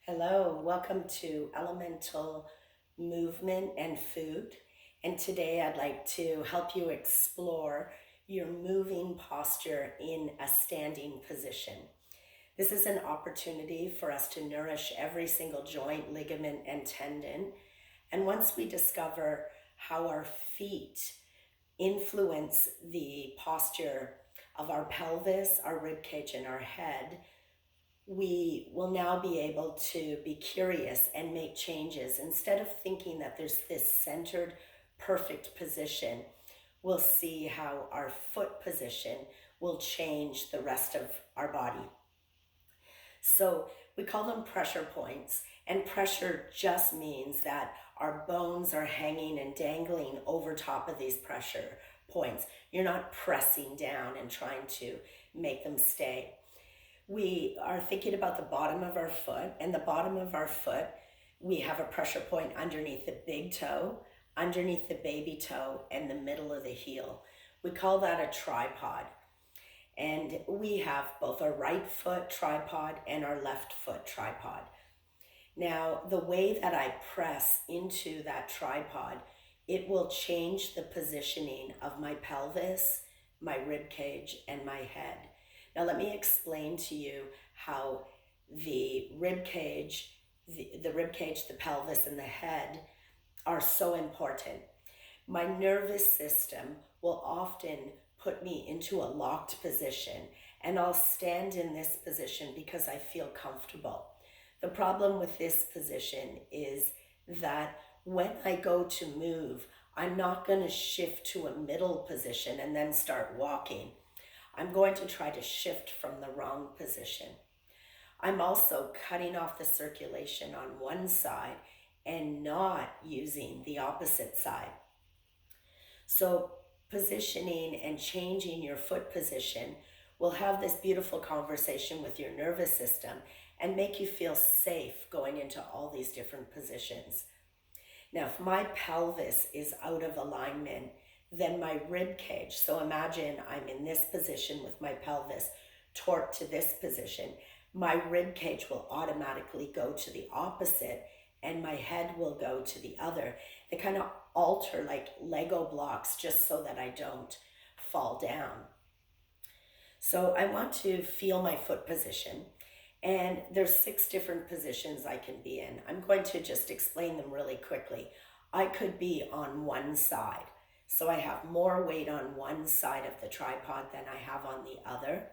Hello, welcome to Elemental Movement and Food. And today I'd like to help you explore your moving posture in a standing position. This is an opportunity for us to nourish every single joint, ligament, and tendon. And once we discover how our feet influence the posture of our pelvis, our rib cage, and our head, we will now be able to be curious and make changes. Instead of thinking that there's this centered, perfect position, we'll see how our foot position will change the rest of our body. So we call them pressure points, and pressure just means that our bones are hanging and dangling over top of these pressure points. You're not pressing down and trying to make them stay. We are thinking about the bottom of our foot, and the bottom of our foot, we have a pressure point underneath the big toe, underneath the baby toe, and the middle of the heel. We call that a tripod. And we have both our right foot tripod and our left foot tripod. Now, the way that I press into that tripod, it will change the positioning of my pelvis, my rib cage, and my head. Now, let me explain to you how the rib cage, the pelvis, and the head are so important. My nervous system will often put me into a locked position, and I'll stand in this position because I feel comfortable. The problem with this position is that when I go to move, I'm not going to shift to a middle position and then start walking. I'm going to try to shift from the wrong position. I'm also cutting off the circulation on one side and not using the opposite side. So positioning and changing your foot position will have this beautiful conversation with your nervous system and make you feel safe going into all these different positions. Now, if my pelvis is out of alignment, then my rib cage, so imagine I'm in this position with my pelvis torqued to this position, my rib cage will automatically go to the opposite and my head will go to the other. They kind of alter like Lego blocks just so that I don't fall down. So I want to feel my foot position, and there's 6 different positions I can be in. I'm going to just explain them really quickly. I could be on one side. So I have more weight on one side of the tripod than I have on the other.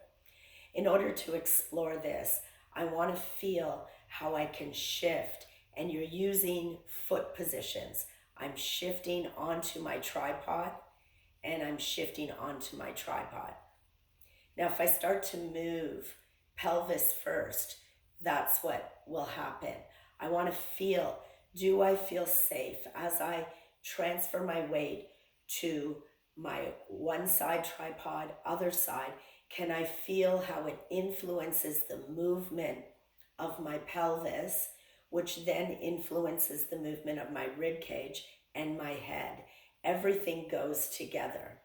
In order to explore this, I want to feel how I can shift, and you're using foot positions. I'm shifting onto my tripod and I'm shifting onto my tripod. Now, if I start to move pelvis first, that's what will happen. I want to feel, do I feel safe as I transfer my weight to my one side tripod, other side? Can I feel how it influences the movement of my pelvis, which then influences the movement of my rib cage and my head? Everything goes together.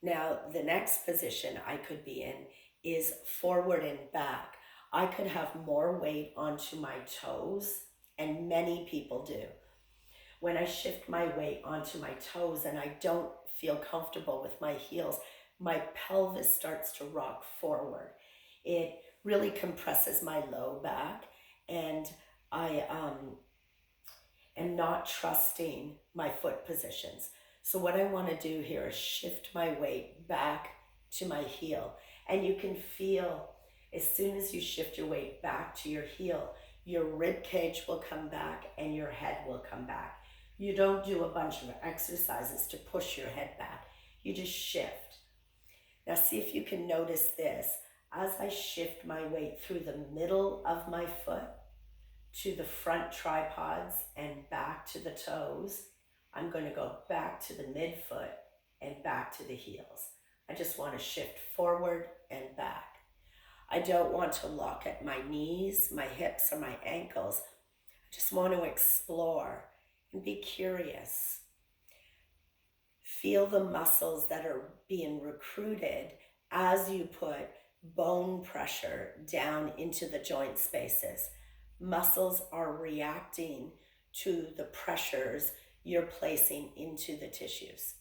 Now, the next position I could be in is forward and back. I could have more weight onto my toes, and many people do. When I shift my weight onto my toes and I don't feel comfortable with my heels, my pelvis starts to rock forward. It really compresses my low back, and I am not trusting my foot positions. So what I want to do here is shift my weight back to my heel. And you can feel, as soon as you shift your weight back to your heel, your rib cage will come back and your head will come back. You don't do a bunch of exercises to push your head back. You just shift. Now see if you can notice this. As I shift my weight through the middle of my foot to the front tripods and back to the toes, I'm going to go back to the midfoot and back to the heels. I just want to shift forward and back. I don't want to lock at my knees, my hips, or my ankles. I just want to explore and be curious. Feel the muscles that are being recruited as you put bone pressure down into the joint spaces. Muscles are reacting to the pressures you're placing into the tissues.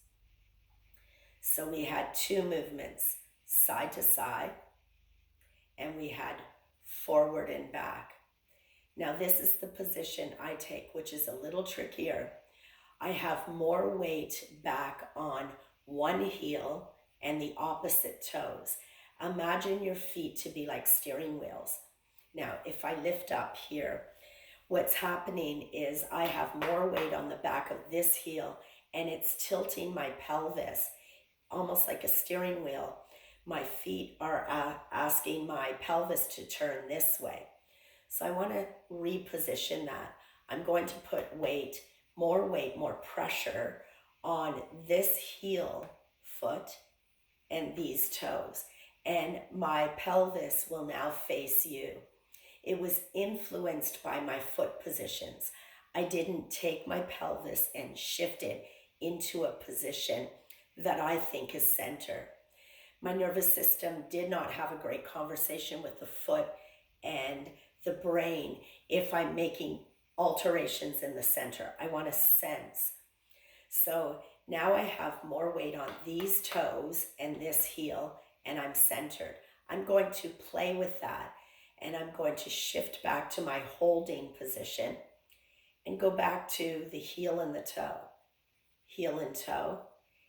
So we had two movements, side to side, and we had forward and back. Now this is the position I take, which is a little trickier. I have more weight back on one heel and the opposite toes. Imagine your feet to be like steering wheels. Now, if I lift up here, what's happening is I have more weight on the back of this heel and it's tilting my pelvis almost like a steering wheel. My feet are asking my pelvis to turn this way. So I want to reposition that. I'm going to put more pressure on this heel foot and these toes. And my pelvis will now face you. It was influenced by my foot positions. I didn't take my pelvis and shift it into a position that I think is center. My nervous system did not have a great conversation with the foot and the brain if I'm making alterations in the center. I want to sense. So now I have more weight on these toes and this heel, and I'm centered. I'm going to play with that, and I'm going to shift back to my holding position and go back to the heel and the toe. Heel and toe.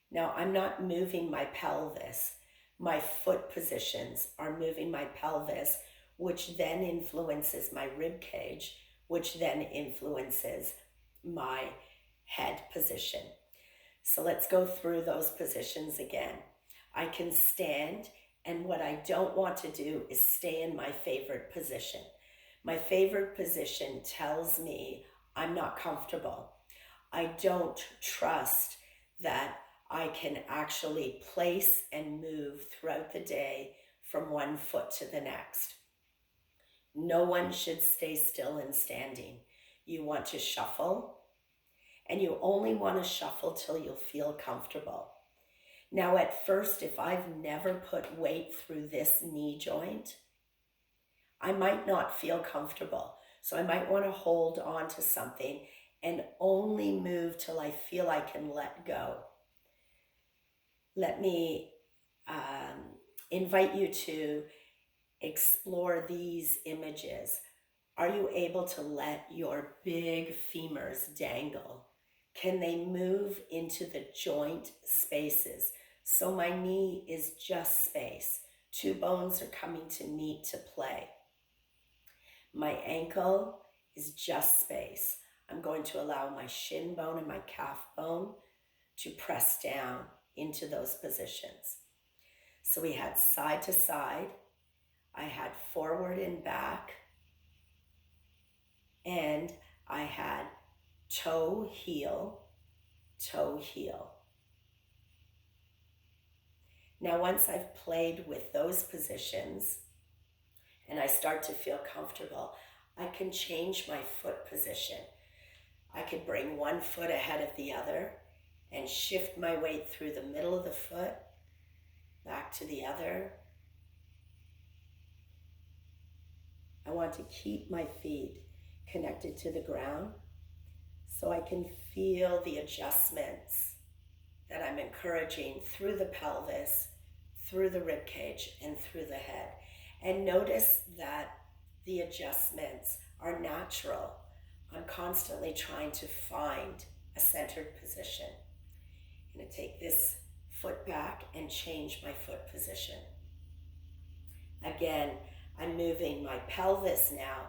Now I'm not moving my pelvis. My foot positions are moving my pelvis, which then influences my rib cage, which then influences my head position. So let's go through those positions again. I can stand, and what I don't want to do is stay in my favorite position. My favorite position tells me I'm not comfortable. I don't trust that I can actually place and move throughout the day from one foot to the next. No one should stay still and standing. You want to shuffle, and you only want to shuffle till you'll feel comfortable. Now at first, if I've never put weight through this knee joint, I might not feel comfortable. So I might want to hold on to something and only move till I feel I can let go. Let me invite you to explore these images. Are you able to let your big femurs dangle? Can they move into the joint spaces? So my knee is just space. Two bones are coming to meet to play. My ankle is just space. I'm going to allow my shin bone and my calf bone to press down into those positions. So we had side to side. I had forward and back. And I had toe, heel, toe, heel. Now, once I've played with those positions and I start to feel comfortable, I can change my foot position. I could bring one foot ahead of the other and shift my weight through the middle of the foot, back to the other. I want to keep my feet connected to the ground so I can feel the adjustments that I'm encouraging through the pelvis, through the rib cage, and through the head. And notice that the adjustments are natural. I'm constantly trying to find a centered position. I'm going to take this foot back and change my foot position. Again, I'm moving my pelvis now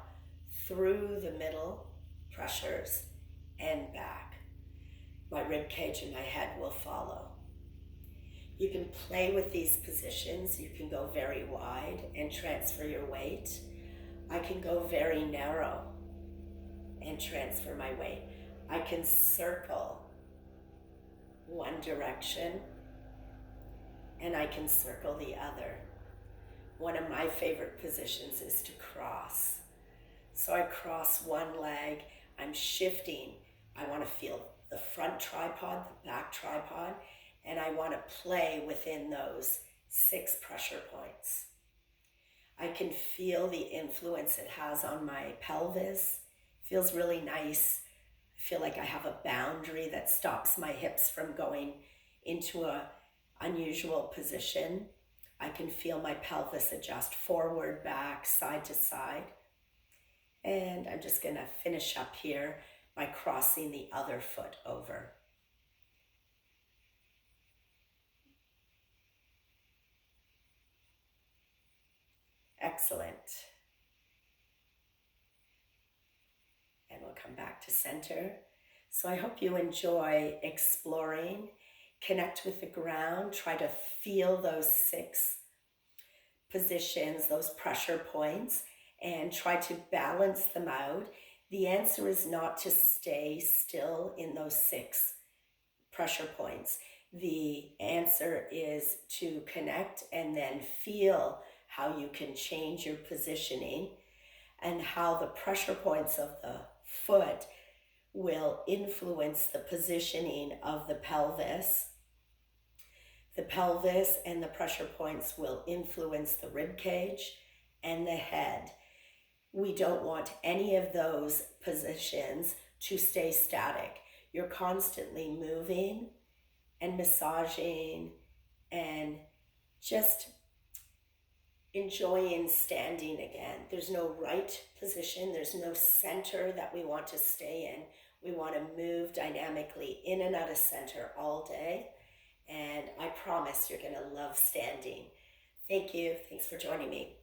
through the middle pressures and back. My rib cage and my head will follow. You can play with these positions. You can go very wide and transfer your weight. I can go very narrow and transfer my weight. I can circle one direction and I can circle the other. One of my favorite positions is to cross. So I cross one leg, I'm shifting. I want to feel the front tripod, the back tripod, and I want to play within those 6 pressure points. I can feel the influence it has on my pelvis. Feels really nice. I feel like I have a boundary that stops my hips from going into a unusual position. I can feel my pelvis adjust forward, back, side to side. And I'm just going to finish up here by crossing the other foot over. Excellent. And we'll come back to center. So I hope you enjoy exploring, connect with the ground, try to feel those 6 positions, those pressure points, and try to balance them out. The answer is not to stay still in those 6 pressure points. The answer is to connect and then feel how you can change your positioning and how the pressure points of the foot will influence the positioning of the pelvis. The pelvis and the pressure points will influence the rib cage and the head. We don't want any of those positions to stay static. You're constantly moving and massaging and just enjoying standing again. There's no right position. There's no center that we want to stay in. We want to move dynamically in and out of center all day. And I promise you're going to love standing. Thank you. Thanks for joining me.